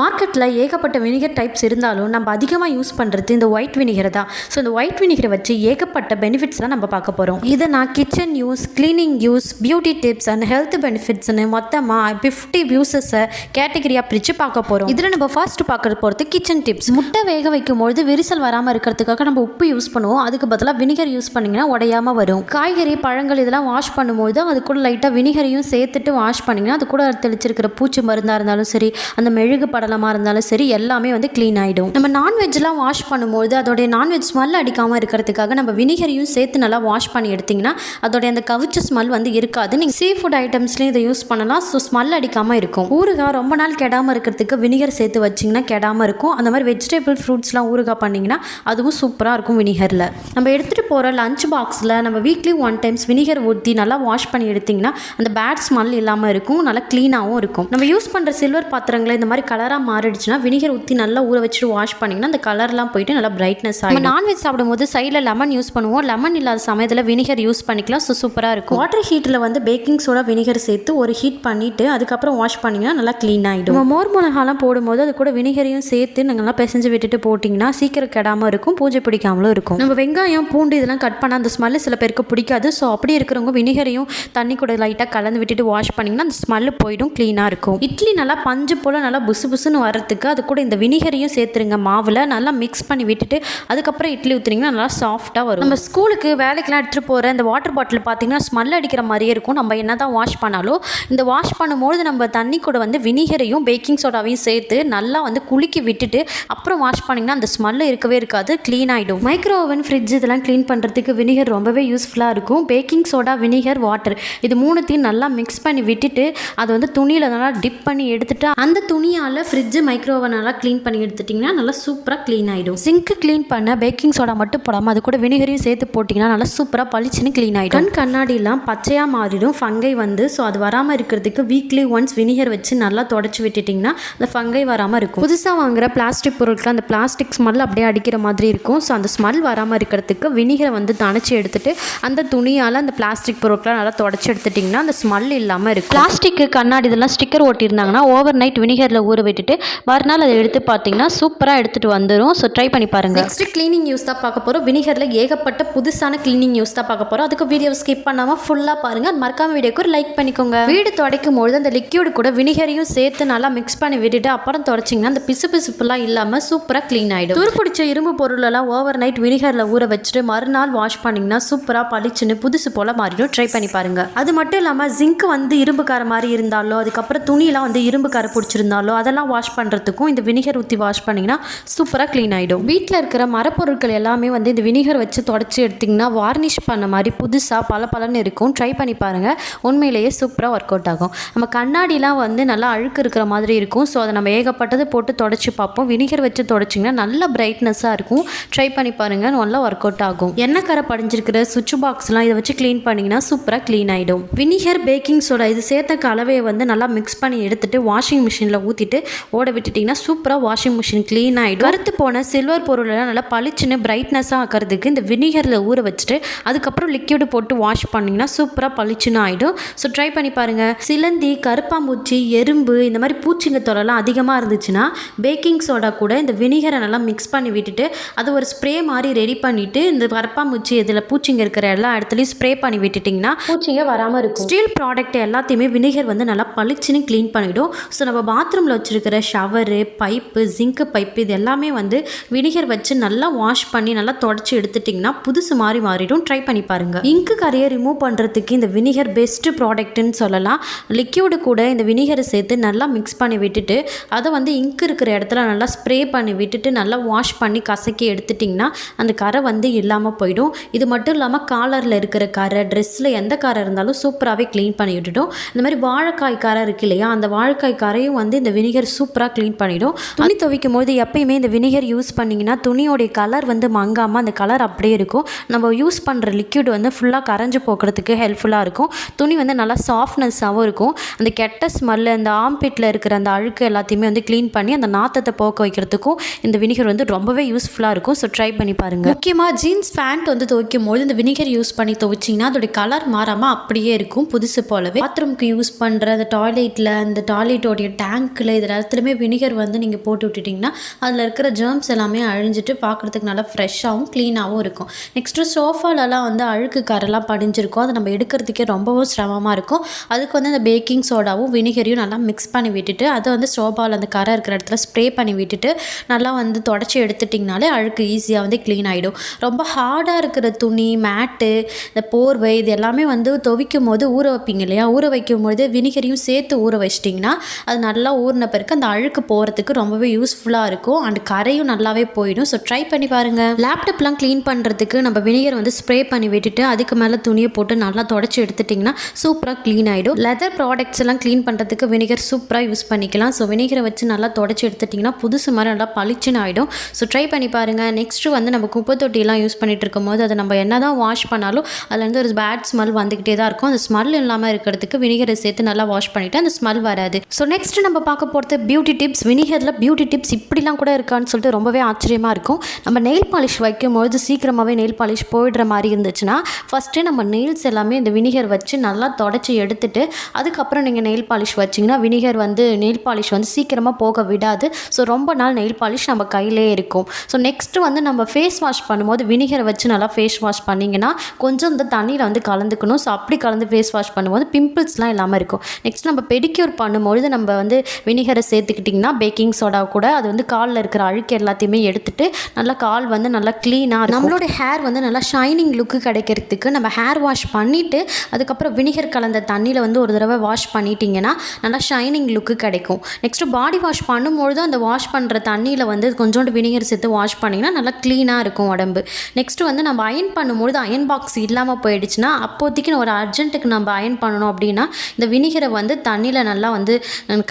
மார்க்கெட்டில் ஏகப்பட்ட vinegar types இருந்தாலும் நம்ம அதிகமாக யூஸ் பண்ணுறது இந்த ஒயிட் வினிகர் தான். ஸோ இந்த ஒயிட் வினிகரை வச்சு ஏகப்பட்ட பெனிஃபிட்ஸ் தான் நம்ம பார்க்க போகிறோம். இதை நான் kitchen use, cleaning use, beauty tips and health பெனிஃபிட்ஸ்னு மொத்தமாக 50 வியூஸஸை கேட்டகரியாக பிரித்து பார்க்க போகிறோம். இதில் நம்ம ஃபர்ஸ்ட் பார்க்க போகிறது கிச்சன் டிப்ஸ். முட்டை வேக வைக்கும்பொழுது விரிசல் வராமல் இருக்கிறதுக்காக நம்ம உப்பு யூஸ் பண்ணுவோம். அதுக்கு பதிலாக வினிகர் யூஸ் பண்ணிங்கன்னா உடையாமல் வரும். காய்கறி, பழங்கள் இதெல்லாம் வாஷ் பண்ணும்போது அது கூட லைட்டாக வினிகரையும் சேர்த்துட்டு வாஷ் பண்ணிங்கன்னா அது கூட தெளிச்சிருக்கிற பூச்சி மருந்தாக இருந்தாலும் சரி, அந்த மெழுகு படலமாக இருந்தாலும் சரி, எல்லாமே வந்து க்ளீன் ஆகிடும். நம்ம நான்வெஜ்லாம் வாஷ் பண்ணும்போது அதோடைய நான்வெஜ் ஸ்மெல் அடிக்காமல் இருக்கிறதுக்காக நம்ம வினிகரையும் சேர்த்து நல்லா வாஷ் பண்ணி எடுத்திங்கன்னா அதோடைய அந்த கவிச்ச ஸ்மெல் வந்து இருக்காது. நீங்கள் சீ ஃபுட் ஐட்டம்ஸ்லேயும் இதை யூஸ் பண்ணலாம். ஸோ ஸ்மெல் அடிக்காமல் இருக்கும். ஊறுகாய் ரொம்ப நாள் கெடாமல் இருக்கிறதுக்கு வினிகர் சேர்த்து வச்சிங்கன்னா கெடாமல் இருக்கும். அந்த மாதிரி வெஜிடபிள் ஃப்ரூட்ஸ்லாம் ஊறுகாய் பண்ணிங்கன்னா அதுவும் சூப்பராக இருக்கும் வினிகரில். நம்ம எடுத்துகிட்டு போகிற லஞ்ச் பாக்ஸில் நம்ம வீக்லி 1 டைம்ஸ் வினிகர் ஊற்றி நல்லா வாஷ் பண்ணி எடுத்திங்கன்னா அந்த பேட் ஸ்மெல் இல்லாமல் இருக்கும், நல்லா க்ளீனாகவும் இருக்கும். நம்ம யூஸ் பண்ணுற சில்வர் பாத்திரங்களை இந்த மாதிரி கலராக மாறிடுச்சுன்னா வினிகர் ஊற்றி நல்லா ஊற வச்சுட்டு வாஷ் பண்ணிங்கன்னா அந்த கலர்லாம் போயிட்டு நல்லா பிரைட்னஸ் ஆகும். நம்ம நான்வெஜ் சாப்பிடும்போது சைடில் லெமன் யூஸ் பண்ணுவோம். லெமன் இல்லாத சமயத்தில் வினிகர் யூஸ் பண்ணிக்கலாம். ஸோ சூப்பராக இருக்கும். வாட்டர் ஹீட்டில் வந்து பேக்கிங் சோடா வினிகர் சேர்த்து ஒரு ஹீட் பண்ணிவிட்டு அதுக்கப்புறம் வாஷ் பண்ணிங்கன்னா நல்லா க்ளீன் ஆகிடும். நம்ம மோர் மிளகாலாம் போடும்போது அது கூட வினிகரையும் சேர்த்து நல்லா பிசைஞ்சு விட்டுட்டு போட்டிங்கன்னா சீக்கிரம் கெடாமல் இருக்கும், பூஜை பிடிக்காமலும் இருக்கும். நம்ம வெங்காயம், பூண்டு இதெல்லாம் கட் பண்ண அந்த ஸ்மெல்லு சில பேருக்கு பிடிக்காது. ஸோ அப்படி இருக்கிறவங்க வினிகரையும் தண்ணி கூட லைட்டாக கலந்து விட்டுட்டு வாஷ் பண்ணிங்கன்னா அந்த ஸ்மெல்லு போயிடும், க்ளீனாக இருக்கும். இட்லி நல்லா பஞ்சு போல் நல்லா புசு புசுன்னு வரத்துக்கு அது கூட இந்த வினிகரையும் சேர்த்துருங்க. மாவில் நல்லா மிக்ஸ் பண்ணி விட்டுட்டு அதுக்கப்புறம் இட்லி ஊற்றுனீங்கன்னா நல்லா சாஃப்டாக வரும். நம்ம ஸ்கூலுக்கு வேலைக்கெலாம் எடுத்துகிட்டு போகிற இந்த வாட்டர் பாட்டில் பார்த்திங்கன்னா ஸ்மெல் அடிக்கிற மாதிரியே இருக்கும். நம்ம என்ன தான் வாஷ் பண்ணாலும் இந்த வாஷ் பண்ணும்போது நம்ம தண்ணி கூட வந்து வினிகரையும் பேக்கிங் சோடாவையும் சேர்த்து நல்லா வந்து குலுக்கி விட்டுட்டு அப்புறம் வாஷ் பண்ணிங்கன்னா அந்த ஸ்மெல்லு இருக்கவே இருக்காது, க்ளீன் ஆகிடும். மைக்ரோ ஓவன், ஃப்ரிட்ஜ் இதெல்லாம் க்ளீன் பண்ணுறதுக்கு வினிகர் ரொம்பவே யூஸ்ஃபுல்லாக இருக்கும். பேக்கிங் சோடா, வினிகர், வாட்டர் இது மூணுத்தையும் நல்லா மிக்ஸ் பண்ணி விட்டுட்டு அதை வந்து துணியில் நல்லா டிப் பண்ணி எடுத்துட்டு அந்த துணியால் ஃப்ரிட்ஜு, மைக்ரோ ஓவனெல்லாம் க்ளீன் பண்ணி எடுத்துட்டிங்கன்னா நல்லா சூப்பராக க்ளீன் ஆகிடும். சிங்க்கு க்ளீன் பண்ண பேக்கிங் சோடா மட்டும் போடாமல் அது கூட வினிகரையும் சேர்த்து போட்டிங்கன்னா நல்லா சூப்பராக பளிச்சுன்னு க்ளீன் ஆகிடும். கண்ணாடிலாம் பச்சையாக மாறிடும், ஃபங்கை வந்து. ஸோ அது வராமல் இருக்கிறதுக்கு வீக்லி ஒன்ஸ் வினிகர் வச்சு நல்லா தொடச்சி விட்டுட்டிங்கன்னா அந்த ஃபங்கை வராமல் இருக்கும். புதுசாக வாங்குகிற பிளாஸ்டிக் பொருட்கள் அந்த பிளாஸ்டிக் ஸ்மெல் அப்படியே அடிக்கிற மாதிரி இருக்கும். ஸோ அந்த ஸ்மெல் வராமல் இருக்கிறதுக்கு வினிகரை வந்து தணிச்சு எடுத்துட்டு அந்த துணியால் அந்த பிளாஸ்டிக் பொருட்களை நல்லா தொடச்சி எடுத்துட்டிங்கன்னா அந்த ஸ்மெல் இல்லாமல் இருக்கும். பிளாஸ்டிக், கண்ணாடி இதெல்லாம் ஸ்டிக்கர் ஓட்டியிருந்தாங்கன்னா ஓவர் நைட் வினிகரில் ஊற விட்டுட்டு மறுநாள் அதை எடுத்து பார்த்தீங்கன்னா சூப்பராக எடுத்துகிட்டு வந்துடும். ஸோ ட்ரை பண்ணி பாருங்கள். நெக்ஸ்ட் கிளீனிங் யூஸ் தான் பார்க்க போகிறோம். வினிகரில் ஏகப்பட்ட புதுசான கிளீனிங் யூஸ் தான் பார்க்க போகிறோம். அதுக்கு வீடியோ ஸ்கிப் பண்ணாமல் ஃபுல்லாக பாருங்கள். மறக்காம வீடியோக்கு ஒரு லைக் பண்ணிக்கோங்க. வீடு துடைக்கும் பொழுது அந்த லிக்யூடு கூட வினிகரையும் சேர்த்து நல்லா மிக்ஸ் பண்ணி விட்டுட்டு அப்புறம் துடைச்சிங்கன்னா அந்த பிசு பிசுப்புலாம் இல்லாமல் சூப்பராக க்ளீன் ஆகிடும். துருப்பிடிச்ச இரும்பு பொருளெல்லாம் ஓவர் நைட் வினிகரில் ஊற வச்சுட்டு மறுநாள் வாஷ் பண்ணிங்கன்னா சூப்பராக பளிச்சுன்னு புதுசு போல் மாறிடும். ட்ரை பண்ணி பாருங்கள். அது மட்டும் இல்லாமல் ஜிங்க் வந்து இரும்பு கார மாதிரி இருந்தாலோ, அதுக்கப்புறம் துணியெலாம் வந்து இரும்பு கார பிடிச்சிருந்தாலோ அதெல்லாம் வாஷ் பண்ணுறதுக்கும் இந்த வினிகர் ஊற்றி வாஷ் பண்ணிங்கன்னா சூப்பராக க்ளீன் ஆகிடும். வீட்டில் இருக்கிற மரப்பொருட்கள் எல்லாமே வந்து இந்த வினிகர் வச்சு தொடச்சி எடுத்திங்கன்னா வார்னிஷ் பண்ண மாதிரி புதுசாக பலன்னு இருக்கும். ட்ரை பண்ணி பாருங்கள். உண்மையிலேயே சூப்பராக ஒர்க் அவுட் ஆகும். நம்ம கண்ணாடிலாம் வந்து நல்லா அழுக்கு இருக்கிற மாதிரி இருக்கும். ஸோ அதை நம்ம ஏகப்பட்டது போட்டு தொடச்சி பார்ப்போம். வினிகர் வச்சு தொடச்சிங்கன்னா நல்ல பிரைட்னஸாக இருக்கும். ட்ரை பண்ணி பாருங்கள், நல்லா ஒர்க் அவுட் ஆகும். எண்ணெய் கரை படிஞ்சிருக்கிற சுவிட்ச் பாக்ஸ்லாம் இதை வச்சு க்ளீன் பண்ணிங்கன்னா சூப்பராக க்ளீன் ஆகிடும். வினிகர், பேக்கிங் சோடா இது சேர்த்த கலவையை வந்து நல்லா மிக்ஸ் பண்ணி எடுத்துட்டு வாஷிங் மிஷினில் ஊற்றிட்டு ஓட விட்டுட்டிங்கன்னா சூப்பராக வாஷிங் மிஷின் க்ளீன் ஆகிடும். கருத்து போன சில்வர் பொருளெல்லாம் நல்லா பளிச்சுன்னு பிரைட்னஸாக ஆக்கிறதுக்கு இந்த வினிகரில் ஊற வச்சுட்டு அதுக்கப்புறம் லிக்யூடு போட்டு வாஷ் பண்ணிங்கன்னா சூப்பராக பளிச்சுன்னு ஆகிடும். ஸோ ட்ரை பண்ணி பாருங்கள். சிலந்தி, கருப்பாம்பூச்சி, எறும்பு இந்த மாதிரி பூச்சிங்க தொலைலாம் அதிகமாக இருந்துச்சுன்னா பேக்கிங் சோடா கூட இந்த வினிகரை நல்லா மிக்ஸ் பண்ணி விட்டுட்டு அது ஒரு ஸ்ப்ரே மாதிரி ரெடி பண்ணிவிட்டு இந்த கருப்பாம்பூச்சி இதில் பூச்சிங்க இருக்கிற எல்லா இடத்துலையும் ஸ்ப்ரே பண்ணி விட்டுட்டிங்கன்னா பூச்சிங்க வராமல் இருக்கும். ஸ்டீல் ப்ராடக்ட் எல்லாத்தையுமே வினிகர் வந்து நல்லா பளிச்சுன்னு க்ளீன் பண்ணிவிடும். ஸோ நம்ம பாத்ரூமில் வச்சுருக்கிற ஷவரு, பைப்பு, ஜிங்க்கு பைப்பு இது எல்லாமே வந்து வினிகர் வச்சு நல்லா வாஷ் பண்ணி நல்லா தொடச்சி எடுத்துட்டிங்கன்னா புதுசு மாதிரி மாறிடும். ட்ரை பண்ணி பாருங்கள். இங்கு கரையை ரிமூவ் பண்ணுறதுக்கு இந்த வினிகர் பெஸ்ட்டு ப்ராடக்ட்டுன்னு சொல்லலாம். லிக்யூடு கூட இந்த வினிகரை சேர்த்து நல்லா மிக்ஸ் பண்ணி விட்டுட்டு அதை வந்து இங்கு இருக்கிற இடத்துல நல்லா ஸ்ப்ரே பண்ணி விட்டுட்டு நல்லா வாஷ் பண்ணி கசக்கி எடுத்துட்டிங்கன்னா அந்த கரை வந்து இல்லாமல் போயிடும். இது மட்டும் இல்லாமல் காலரில் இருக்கிற கரை, ட்ரெஸ்ஸில் எந்த கரை இருந்தாலும் சூப்பராகவே க்ளீன் பண்ணி விட்டுட்டோம். இந்த மாதிரி வாழைக்காய் கரை இருக்கு இல்லையா, அந்த வாழைக்காய் கரையும் வந்து இந்த வினிகர் சூப்பராக க்ளீன் பண்ணிடும். துணி துவைக்கும் போது எப்பயுமே இந்த வினிகர் யூஸ் பண்ணிங்கன்னா துணியோடைய கலர் வந்து மங்காமல் அந்த கலர் அப்படியே இருக்கும். நம்ம யூஸ் பண்ணுற லிக்யூட் வந்து ஃபுல்லாக கரைஞ்சி போக்குறதுக்கு ஹெல்ப்ஃபுல்லாக இருக்கும். துணி வந்து நல்லா சாஃப்ட்னஸாகவும் இருக்கும். அந்த கெட்ட ஸ்மெல்லு, அந்த ஆம்பிட்டில் இருக்கிற அந்த அழுக்கு எல்லாத்தையுமே வந்து க்ளீன் பண்ணி அந்த நாத்தத்தை போக்க வைக்கிறதுக்கும் இந்த வினிகர் வந்து ரொம்பவே யூஸ்ஃபுல்லாக இருக்கும். ஸோ ட்ரை பண்ணி பாருங்கள். முக்கியமாக ஜீன்ஸ் பேண்ட் வந்து துவைக்கும் போது இந்த வினிகர் யூஸ் பண்ணி துவைச்சிங்கன்னா அதோடைய கலர் மாறாமல் அப்படியே இருக்கும், புதுசு போலவே. பாத்ரூம்க்கு யூஸ் பண்ணுற அந்த டாய்லெட்டில், அந்த டாய்லெட்டோடைய டேங்க்கில் இதெல்லாம் இடத்துலையுமே வினிகர் வந்து நீங்கள் போட்டு விட்டுட்டிங்கன்னா அதில் இருக்கிற ஜெர்ம்ஸ் எல்லாமே அழிஞ்சிட்டு பார்க்குறதுக்கு நல்லா ஃப்ரெஷ்ஷாகவும் க்ளீனாகவும் இருக்கும். நெக்ஸ்ட்டு சோஃபாலலாம் வந்து அழுக்கு கரெல்லாம் படிஞ்சிருக்கும், அதை நம்ம எடுக்கிறதுக்கே ரொம்பவும் சிரமமாக இருக்கும். அதுக்கு வந்து அந்த பேக்கிங் சோடாவும் வினிகரையும் நல்லா மிக்ஸ் பண்ணி விட்டுட்டு அதை வந்து சோஃபாவில் அந்த கரை இருக்கிற இடத்துல ஸ்ப்ரே பண்ணி விட்டுட்டு நல்லா வந்து தொடச்சி எடுத்துட்டிங்கனாலே அழுக்கு ஈஸியாக வந்து க்ளீன் ஆகிடும். ரொம்ப ஹார்டாக இருக்கிற துணி, மேட்டு, இந்த போர்வை இது எல்லாமே வந்து துவைக்கும் போது ஊற வைப்பீங்க இல்லையா, ஊற வைக்கும்போது வினிகரையும் சேர்த்து ஊற வச்சிட்டிங்கன்னா அது நல்லா ஊறின பிறகு அந்த அழுக்கு போகிறதுக்கு ரொம்பவே யூஸ்ஃபுல்லாக இருக்கும். அண்ட் கரையும் நல்லாவே போயிடும். ஸோ ட்ரை பண்ணி பாருங்கள். லேப்டாப்லாம் க்ளீன் பண்ணுறதுக்கு நம்ம வினிகர் வந்து ஸ்ப்ரே பண்ணி விட்டுட்டு அதுக்கு மேலே துணியை போட்டு நல்லா தொடச்சி எடுத்துட்டிங்கன்னா சூப்பராக க்ளீன் ஆகிடும். லெதர் ப்ராடக்ட்ஸ் எல்லாம் க்ளீன் பண்ணுறதுக்கு வினிகர் சூப்பராக யூஸ் பண்ணிக்கலாம். ஸோ வினிகரை வச்சு நல்லா தொடச்சி எடுத்துட்டிங்கன்னா புதுசு மாதிரி நல்லா பளிச்சுன்னு ஆகிடும். ஸோ ட்ரை பண்ணி பாருங்கள். நெக்ஸ்ட்டு வந்து நம்ம குப்பை தொட்டியெல்லாம் யூஸ் பண்ணிகிட்டு இருக்கும்போது அதை நம்ம என்ன தான் வாஷ் பண்ணாலும் அதுலேருந்து ஒரு பேட் ஸ்மெல் வந்துக்கிட்டே தான் இருக்கும். அந்த ஸ்மெல் இல்லாமல் இருக்கிறதுக்கு வினிகரை சேர்த்து நல்லா வாஷ் பண்ணிவிட்டு அந்த ஸ்மெல் வராது. ஸோ நெக்ஸ்ட்டு நம்ம பார்க்க போகிறது பியூட்டி டிப்ஸ். வினிகரில் பியூட்டி டிப்ஸ் இப்படிலாம் கூட இருக்கான்னு சொல்லிட்டு ரொம்பவே ஆச்சரியமாக இருக்கும். நம்ம நெயில் பாலிஷ் வைக்கும்போது சீக்கிரமாகவே நெயில் பாலிஷ் போயிடுற மாதிரி இருந்துச்சுன்னா ஃபஸ்ட்டு நம்ம நெயில்ஸ் எல்லாமே இந்த வினிகர் வச்சு நல்லா தொடச்சி எடுத்துட்டு அதுக்கப்புறம் நீங்கள் நெயில் பாலிஷ் வச்சிங்கன்னா வினிகர் வந்து நெயில் பாலிஷ் வந்து சீக்கிரமாக போக விடாது. ஸோ ரொம்ப நாள் நெயில் பாலிஷ் நம்ம கையிலே இருக்கும். ஸோ நெக்ஸ்ட்டு வந்து நம்ம ஃபேஸ் வாஷ் பண்ணும்போது வினிகரை வச்சு நல்லா ஃபேஸ் வாஷ் பண்ணிங்கன்னா கொஞ்சம் இந்த தண்ணியில் வந்து கலந்துக்கணும். ஸோ அப்படி கலந்து ஃபேஸ் வாஷ் பண்ணும்போது பிம்பிள்ஸ்லாம் இல்லாமல் இருக்கும். நெக்ஸ்ட் நம்ம பெடிக்யூர் பண்ணும்பொழுது நம்ம வந்து வினிகரை சேர்த்துக்கிட்டிங்கன்னா பேக்கிங் சோடா கூட அது வந்து காலில் இருக்கிற அழுக்கு எல்லாத்தையுமே எடுத்துட்டு நல்லா கால் வந்து நல்லா க்ளீனாக நம்மளோட ஹேர் வந்து நல்லா ஷைனிங் லுக்கு கிடைக்கிறதுக்கு நம்ம ஹேர் வாஷ் பண்ணிவிட்டு அதுக்கப்புறம் வினிகர் கலந்த தண்ணியில் வந்து ஒரு தடவை வாஷ் பண்ணிட்டீங்கன்னா நல்லா ஷைனிங் லுக்கு கிடைக்கும். நெக்ஸ்ட்டு பாடி வாஷ் பண்ணும்பொழுது அந்த வாஷ் பண்ணுற தண்ணியில் வந்து கொஞ்சோண்டு வினிகர் சேர்த்து வாஷ் பண்ணிங்கன்னா நல்லா க்ளீனாக இருக்கும் உடம்பு. நெக்ஸ்ட்டு வந்து நம்ம அயன் பண்ணும்பொழுது அயன் பாக்ஸ் இல்லாமல் போயிடுச்சுன்னா அப்போதைக்கு ஒரு அர்ஜென்ட்டுக்கு நம்ம அயன் பண்ணணும் அப்படின்னா இந்த வினிகரை வந்து தண்ணியில் நல்லா வந்து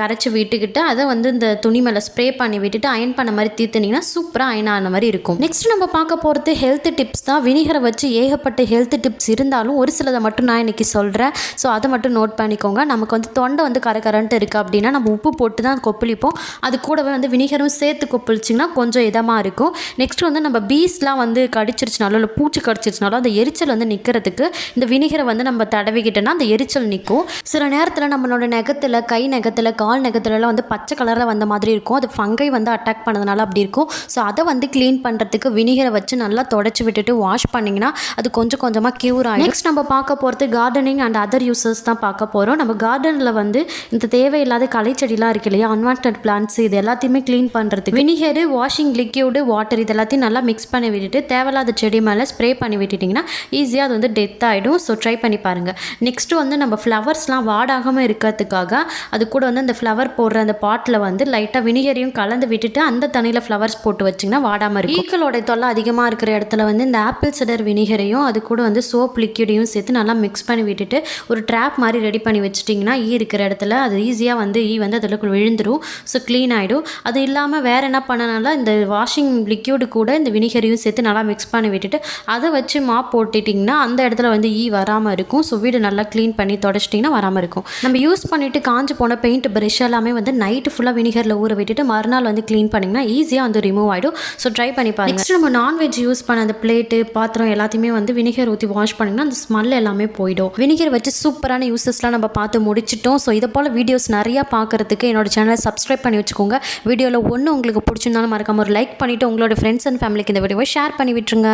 கரைச்சி விட்டுக்கிட்டு அதை வந்து இந்த துணி மேலே ஸ்ப்ரே பண்ணி விட்டுட்டு அயன் பண்ண மாதிரி தீர்த்துனிங்கன்னா சூப்பராக அயன் ஆன மாதிரி இருக்கும். நெக்ஸ்ட் நம்ம பார்க்க போகிறது ஹெல்த் டிப்ஸ் தான். வினிகரை வச்சு ஏகப்பட்ட ஹெல்த் டிப்ஸ் இருந்தாலும் ஒரு சிலதை மட்டும் நான் இன்றைக்கி சொல்கிறேன். ஸோ அதை மட்டும் நோட் பண்ணிக்கோங்க. நமக்கு வந்து தொண்டை வந்து கரண்ட்டு இருக்குது அப்படின்னா நம்ம உப்பு போட்டு தான் கொப்பளிப்போம். அது கூடவே வந்து வினிகரும் சேர்த்து கொப்பளிச்சிங்கன்னா கொஞ்சம் இதமாக இருக்கும். நெக்ஸ்ட் வந்து நம்ம பீஸ்லாம் வந்து கடிச்சிருச்சுனாலும் இல்லை பூச்சி கடிச்சிருச்சுனாலும் அந்த எரிச்சல் வந்து நிற்கிறதுக்கு இந்த வினிகரை வந்து நம்ம தடவிக்கிட்டோன்னா அந்த எரிச்சல் நிற்கும். சில நேரத்தில் நம்மளோட நகத்தில், கை நகத்தில், கால் நகத்துலலாம் வந்து பச்சை கலரில் வந்த மாதிரி இருக்கும். அது ஃபங்கை வந்து அட்டாக் பண்ணதுனால அப்படி இருக்கும். ஸோ அதை வந்து க்ளீன் பண்ணுறதுக்கு வினிகரை வச்சு நல்லா தொடச்சி விட்டுட்டு வாஷ் பண்ணிங்கன்னா அது கொஞ்சம் கொஞ்சமாக க்யூர் ஆகிடும். நெக்ஸ்ட் நம்ம பார்க்க போகிறது கார்டனிங் அண்ட் அதர் யூசர்ஸ் தான் பார்க்க போகிறோம். நம்ம கார்டனில் வந்து இந்த தேவையில்லாத களை செடிலாம் இருக்கு இல்லையா, அன்வான்ட் பிளான்ட்ஸ், இது எல்லாத்தையுமே க்ளீன் பண்ணுறதுக்கு வினிகரு, வாஷிங் லிக்யூடு, வாட்டர் இது எல்லாத்தையும் நல்லா மிக்ஸ் பண்ணி விட்டுட்டு தேவையில்லாத செடி மேலே ஸ்ப்ரே பண்ணி விட்டுட்டிங்கன்னா ஈஸியாக அது வந்து டெத் ஆகிடும். ஸோ ட்ரை பண்ணி பாருங்கள். நெக்ஸ்ட்டு வந்து நம்ம ஃப்ளவர்ஸ்லாம் வாடாகாமல் இருக்கிறதுக்காக அது கூட வந்து அந்த ஃப்ளவர் போடுற அந்த பாட்டில் வந்து லைட்டாக வினிகரையும் கலந்து விட்டுட்டு அந்த தண்ணியில் ஃப்ளவர்ஸ் போட்டு வச்சிங்கன்னா வாடாமல் இருக்கும். ஈக்களோட தொல்லை அதிகமாக இருக்கிற இடத்துல வந்து இந்த ஆப்பிள் சிடர் வினிகரையும் அது கூட வந்து சோப் லிக்யூடையும் சேர்த்து நல்லா மிக்ஸ் பண்ணி விட்டுட்டு ஒரு ட்ராப் மாதிரி ரெடி பண்ணி வச்சிட்டிங்கன்னா ஈ இருக்கிற இடத்துல அது ஈஸியாக வந்து ஈ வந்து அதில் விழுந்துடும். ஸோ க்ளீன் ஆகிடும். அது இல்லாமல் வேறு என்ன பண்ணனால இந்த வாஷிங் லிக்யூடு கூட இந்த வினிகரையும் சேர்த்து நல்லா மிக்ஸ் பண்ணி விட்டுட்டு அதை வச்சு மாப் போட்டுட்டிங்கன்னா அந்த இடத்துல வந்து ஈ வராமல் இருக்கும். ஸோ வீடு நல்லா க்ளீன் பண்ணி தொடச்சிட்டிங்கன்னா வராமல் இருக்கும். நம்ம யூஸ் பண்ணிவிட்டு காஞ்சு போன பெயிண்ட் ப்ரஷ் எல்லாமே வந்து நைட்டு ஃபுல்லாக வினிகரில் ஊற விட்டுட்டு மறுநாள் வந்து க்ளீன் பண்ணிங்கன்னா ஈஸியாக வந்து ரிமூவ் ஆகிடும். ஸோ ட்ரை பண்ணி பாருங்கள். நெக்ஸ்ட் நம்ம நான்வெஜ் யூஸ் பண்ண அந்த பிளேட்டு, பாத்திரம் எல்லாத்தையுமே வந்து வினிகர் ஊற்றி வாஷ் பண்ணிங்கன்னா அந்த ஸ்மெல் எல்லாமே போயிடும். வினிகர் வச்சு சூப்பரான யூசஸ்லாம் நம்ம பார்த்து முடிச்சிட்டோம். ஸோ இதை போல் வீடியோஸ் நிறையா பார்க்குறதுக்கு என்னோட சேனலை சப்ஸ்கிரைப் பண்ணி வச்சுக்கோங்க. வீடியோவில் ஒன்று உங்களுக்கு பிடிச்சிருந்தாலும் மறக்காம ஒரு லைக் பண்ணிவிட்டு உங்களோட ஃப்ரெண்ட்ஸ் அண்ட் ஃபேமிலிக்கு இந்த வீடியோவை ஷேர் பண்ணி விட்டுருங்க.